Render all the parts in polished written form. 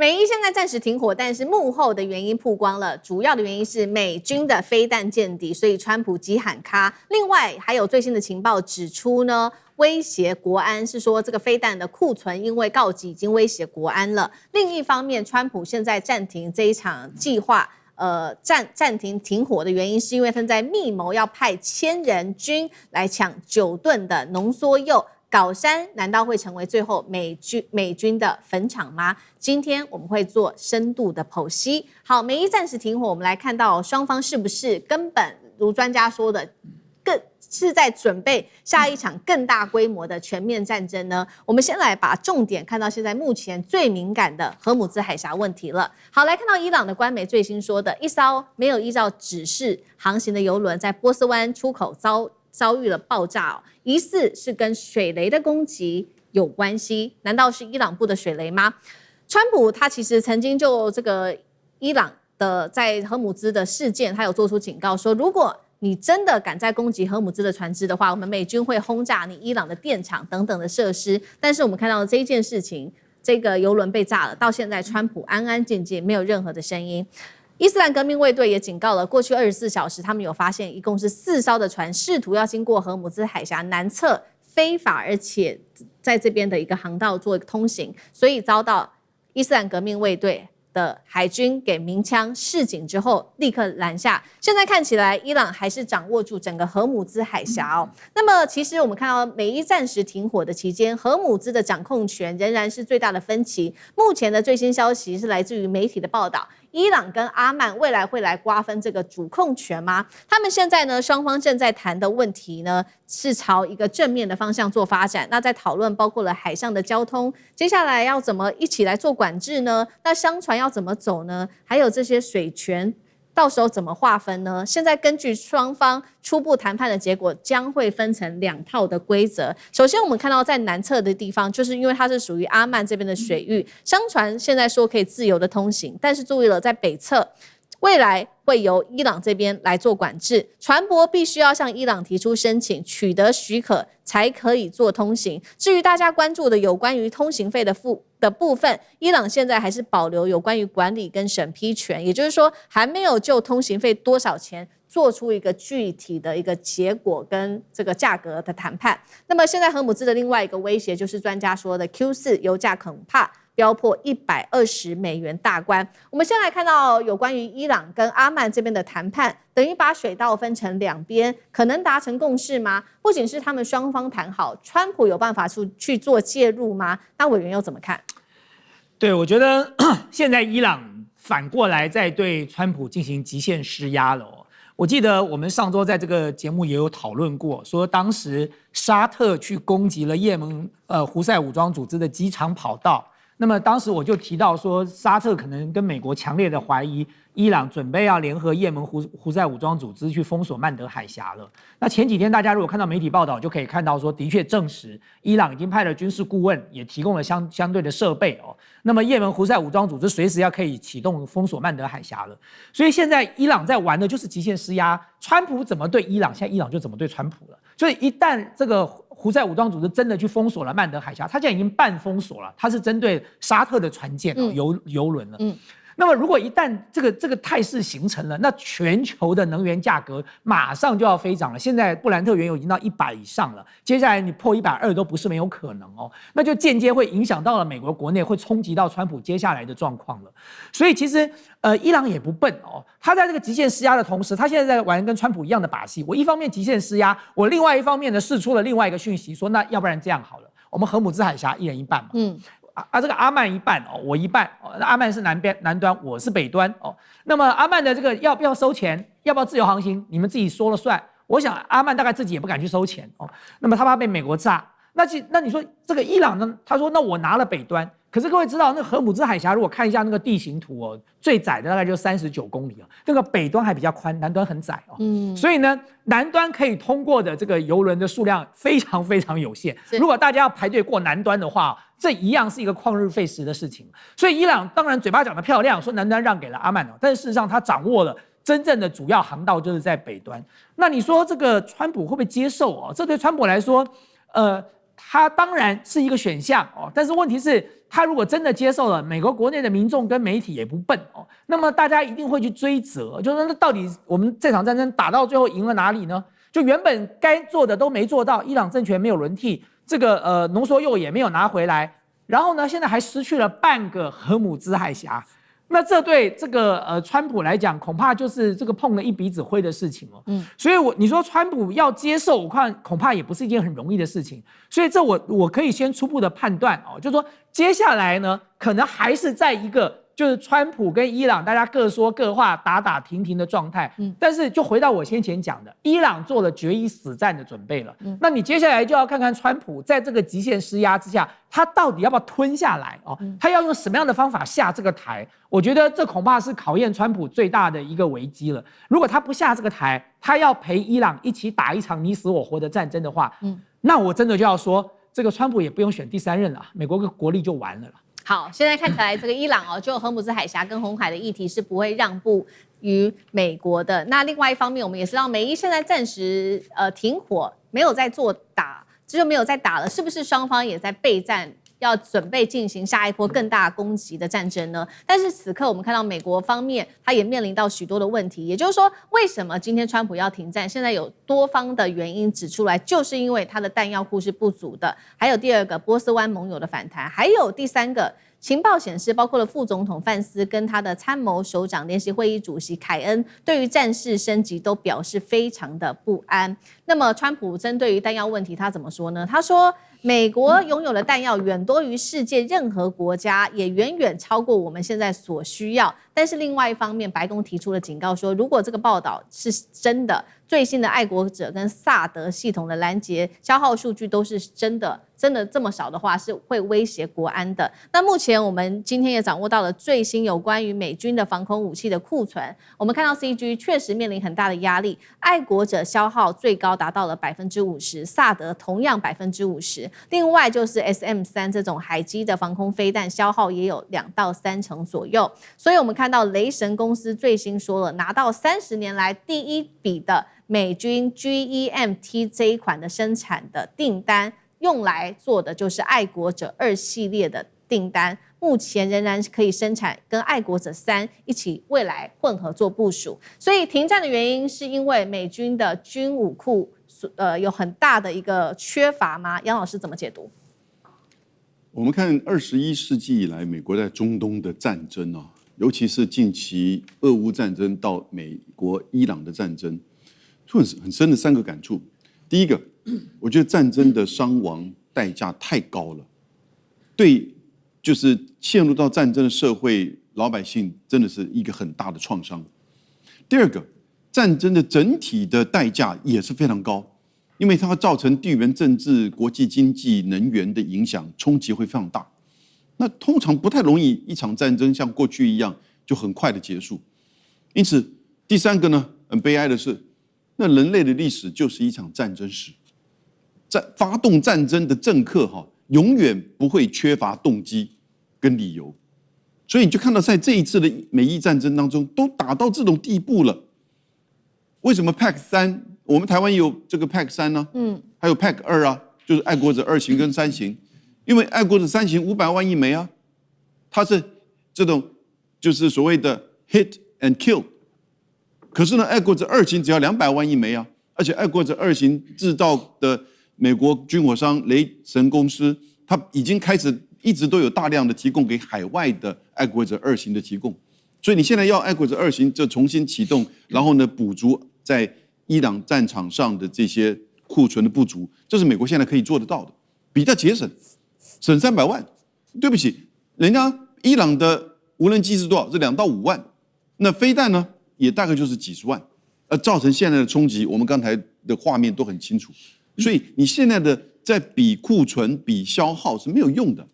美伊現在暫時停火，但是幕後的原因曝光了，主要的原因是美軍的飛彈見底，所以川普急喊卡。另外還有最新的情報指出呢，威脅國安是說这個飛彈的庫存因為告急已經威脅國安了。另一方面，川普現在暫停這一場計劃。暫停停火的原因是因為他在密謀要派1000人軍來搶9噸的濃縮鈾，皋山難道會成為最後美軍的墳場嗎？今天我們會做深度的剖析。好，美伊暫時停火，我們來看到雙方是不是根本如專家說的更是在準備下一場更大規模的全面戰爭呢？我們先來把重點看到現在目前最敏感的荷姆茲海峽問題了。好，來看到伊朗的官媒最新說的，一艘沒有依照指示航行的油輪在波斯灣出口遭遇了爆炸，疑似是跟水雷的攻擊有關係。難道是伊朗布的水雷嗎？川普他其實曾經就這個伊朗的在荷姆茲的事件，他有做出警告說，如果你真的敢再攻擊荷姆茲的船只的話，我們美軍會轟炸你伊朗的電廠等等的設施。但是我們看到這一件事情，這個油輪被炸了，到現在川普安安靜靜，沒有任何的聲音。伊斯蘭革命衛隊也警告了，過去24小時，他們有發現一共是4艘的船試圖要經過荷姆茲海峽南側非法，而且在這邊的一個航道做通行，所以遭到伊斯蘭革命衛隊的海軍給鳴槍示警之後，立刻攔下。現在看起來，伊朗還是掌握住整個荷姆茲海峽哦。那麼，其實我們看到美伊暫時停火的期間，荷姆茲的掌控權仍然是最大的分歧。目前的最新消息是來自於媒體的報道。伊朗跟阿曼未來會來瓜分這個主控權嗎？他們現在呢，雙方正在談的問題呢，是朝一個正面的方向做發展。那在討論包括了海上的交通，接下來要怎麼一起來做管制呢？那商船要怎麼走呢？還有這些水權，到時候怎麼劃分呢？現在根據雙方初步談判的結果，將會分成2套的規則。首先，我們看到在南側的地方，就是因為它是屬於阿曼這邊的水域，商船現在說可以自由的通行，但是注意了，在北側，未來會由伊朗這邊來做管制，船舶必須要向伊朗提出申請，取得許可才可以做通行。至於大家關注的有關於通行費的部分，伊朗現在還是保留有關於管理跟審批權，也就是說還沒有就通行費多少錢做出一個具體的一個結果跟這個價格的談判。那麼現在荷姆茲的另外一個威脅就是專家說的 Q4 油價恐怕飆破$120大關。我們先來看到有關於伊朗跟阿曼這邊的談判，等於把水道分成2邊，可能達成共識嗎？不僅是他們雙方談好，川普有辦法去做介入嗎？那委員又怎麼看？對，我覺得現在伊朗反過來在對川普進行極限施壓了哦。我記得我們上周在這個節目也有討論過，說當時沙特去攻擊了也門胡塞武裝組織的機場跑道。那麼當時我就提到說，沙特可能跟美國強烈的懷疑伊朗準備要聯合也門胡塞武裝組織去封鎖曼德海峽了。那前幾天大家如果看到媒體報道，就可以看到說，的確證實伊朗已經派了軍事顧問，也提供了相對的設備哦。那麼也門胡塞武裝組織隨時要可以啟動封鎖曼德海峽了。所以現在伊朗在玩的就是極限施壓，川普怎麼對伊朗，現在伊朗就怎麼對川普了。所以一旦這個胡塞武装組織真的去封鎖了曼德海峽，它現在已經半封鎖了，它是針對沙特的船艦油輪了。那麼如果一旦這個態勢形成了，那全球的能源價格馬上就要飛漲了。現在布蘭特原油已經到100以上了，接下來你破120都不是沒有可能哦。那就間接會影響到了美國國內，會衝擊到川普接下來的狀況了。所以其實伊朗也不笨哦，他在這個極限施壓的同時，他現在在玩跟川普一樣的把戲。我一方面極限施壓，我另外一方面呢釋出了另外一個訊息，說那要不然這樣好了，我們荷姆茲海峽一人一半嘛。這個阿曼一半哦，我一半哦。阿曼是南端，我是北端哦。那麼阿曼的這個要不要收錢，要不要自由航行，你們自己說了算。我想阿曼大概自己也不敢去收錢哦。那麼他怕被美國炸，那你說這個伊朗呢？他說那我拿了北端，可是各位知道那個荷姆茲海峽，如果看一下那個地形圖哦，最窄的大概就39公里哦，那個北端還比較寬，南端很窄哦。所以呢，南端可以通過的這個油輪的數量非常非常有限。如果大家要排隊過南端的話，這一樣是一個曠日費時的事情。所以伊朗當然嘴巴講得漂亮，說南端讓給了阿曼哦，但是事實上他掌握了真正的主要航道就是在北端。那你說這個川普會不會接受哦？這對川普來說，它當然是一個選項哦，但是問題是，它如果真的接受了，美國國內的民眾跟媒體也不笨哦，那麼大家一定會去追責，就是那到底我們這場戰爭打到最後贏了哪裡呢？就原本該做的都沒做到，伊朗政權沒有輪替，這個濃縮鈾也沒有拿回來，然後呢，現在還失去了半個荷姆茲海峽。那這對這個川普來講，恐怕就是這個碰了一鼻子灰的事情哦。所以你說川普要接受，我看恐怕也不是一件很容易的事情。所以這我可以先初步的判斷哦，就是說接下來呢，可能還是在一個就是川普跟伊朗大家各說各話、打打停停的狀態。但是就回到我先前講的，伊朗做了決一死戰的準備了。那你接下來就要看看川普在這個極限施壓之下，他到底要不要吞下來哦？他要用什麼樣的方法下這個台？我覺得這恐怕是考驗川普最大的一個危機了。如果他不下這個台，他要陪伊朗一起打一場你死我活的戰爭的話，那我真的就要說，這個川普也不用選第3任了，美國的國力就完了。好，現在看起來這個伊朗哦，就荷姆茲海峽跟紅海的議題是不會讓步於美國的。那另外一方面，我們也知道美伊現在暫時停火，沒有在做打，這就沒有再打了，是不是雙方也在備戰？要準備進行下一波更大攻擊的戰爭呢？但是此刻我們看到美國方面，它也面臨到許多的問題。也就是說，為什麼今天川普要停戰？現在有多方的原因指出來，就是因為它的彈藥庫是不足的。還有第二個，波斯灣盟友的反彈，還有第三個。情報顯示，包括了副總統范斯跟他的參謀首長聯席會議主席凱恩，對於戰事升級都表示非常的不安。那麼，川普針對於彈藥問題，他怎麼說呢？他說，美國擁有的彈藥遠多於世界任何國家，也遠遠超過我們現在所需要。但是另外一方面，白宮提出了警告說，如果這個報道是真的，最新的愛國者跟薩德系統的攔截消耗數據都是真的這麼少的話，是會威脅國安的。那目前我們今天也掌握到了最新有關於美軍的防空武器的庫存，我們看到 CG 確實面臨很大的壓力，愛國者消耗最高達到了50%，薩德同樣50%。另外就是 SM-3這種海基的防空飛彈消耗也有2到3成左右。所以我們看到雷神公司最新說了，拿到30年來第一筆的美軍 GEM-T 這一款的生產的訂單，用來做的就是愛國者2系列的訂單，目前仍然可以生產跟愛國者3一起未來混合做部署。所以停戰的原因是因為美軍的軍武庫有很大的一個缺乏嗎？楊老師怎麼解讀？我們看21世紀以來美國在中東的戰爭啊，尤其是近期俄烏戰爭到美國伊朗的戰爭，出很深的3個感觸。第一個，我覺得戰爭的傷亡代價太高了，對，就是陷入到戰爭的社會老百姓真的是一個很大的創傷。第二個，戰爭的整體的代價也是非常高，因為它會造成地緣政治、國際經濟、能源的影響衝擊會非常大。那通常不太容易一場戰爭像過去一樣就很快的結束。因此，第3個呢，很悲哀的是，那人類的歷史就是一場戰爭史。發動戰爭的政客永遠不會缺乏動機跟理由，所以你就看到在這一次的美伊戰爭當中，都打到這種地步了。為什麼 PAC-3 我們台灣有這個 PAC-3呢？還有 PAC-2啊，就是愛國者2型跟3型，因為愛國者3型500萬億枚啊，它是這種就是所謂的 hit and kill。可是呢，愛國者2型只要200萬億枚啊，而且愛國者2型製造的美國軍火商雷神公司，它已經開始一直都有大量的提供給海外的愛國者2型的提供，所以你現在要愛國者2型就重新啟動，然後呢補足在伊朗戰場上的這些庫存的不足，這是美國現在可以做得到的，比較節省，省300萬。對不起，人家伊朗的無人機是多少？是2到5萬，那飛彈呢也大概就是幾十萬，造成現在的衝擊，我們剛才的畫面都很清楚。所以你現在的在比庫存、比消耗是沒有用的，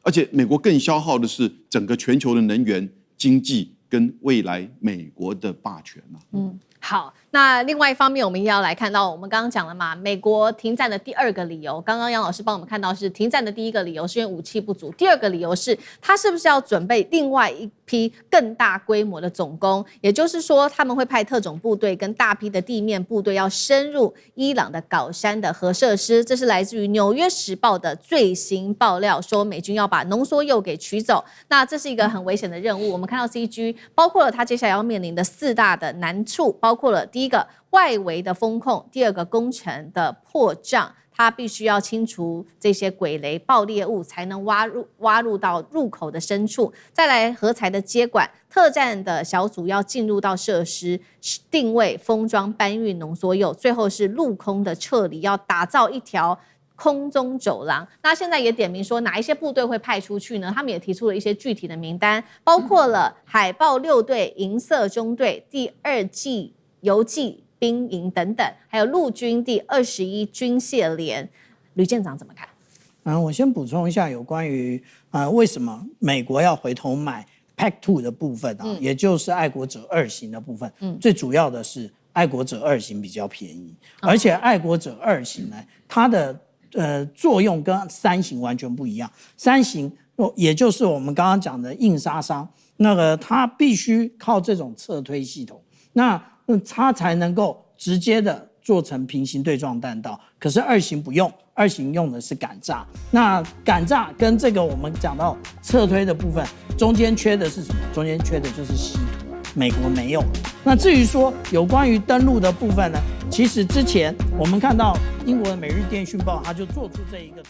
而且美国更消耗的是整個全球的能源、經濟跟未來美國的霸權啊。好，那。那另外一方面，我們也要來看到，我們剛剛講了嘛，美國停戰的第2個理由，剛剛楊老師幫我們看到是停戰的第1個理由是因為武器不足，第2個理由是他是不是要準備另外一批更大規模的總攻，也就是說他們會派特種部隊跟大批的地面部隊要深入伊朗的搞山的核設施，這是來自於《紐約時報》的最新爆料，說美軍要把濃縮鈾給取走，那這是一個很危險的任務。我們看到 CG 包括了他接下來要面臨的4大的難處，包括了第1個外圍的風控，第2個工程的破障，它必須要清除這些軌雷爆裂物，才能挖入到入口的深處。再來核材的接管，特戰的小組要進入到設施定位、封裝、搬運濃縮鈾，最後是陸空的撤離，要打造一條空中走廊。那現在也點名說哪一些部隊會派出去呢？他們也提出了一些具體的名單，包括了海豹6隊、銀色中隊、第2季游擊兵營等等，還有陸軍第21軍械連。呂艦長怎麼看？我先補充一下有關於為什麼美國要回頭買 PAC-2 的部分也就是愛國者2型的部分。最主要的是愛國者2型比較便宜，而且愛國者2型呢，它的作用跟3型完全不一樣。3型也就是我們剛剛講的硬杀傷，那個它必須靠這種側推系統，那它才能夠直接的做成平行對撞彈道。可是2型不用，2型用的是趕炸。那趕炸跟這個我們講到側推的部分，中間缺的是什麼？中間缺的就是稀土，美國沒有。那至於說有關於登陸的部分呢，其實之前我們看到英國的《每日電訊報》它就做出這一個圖。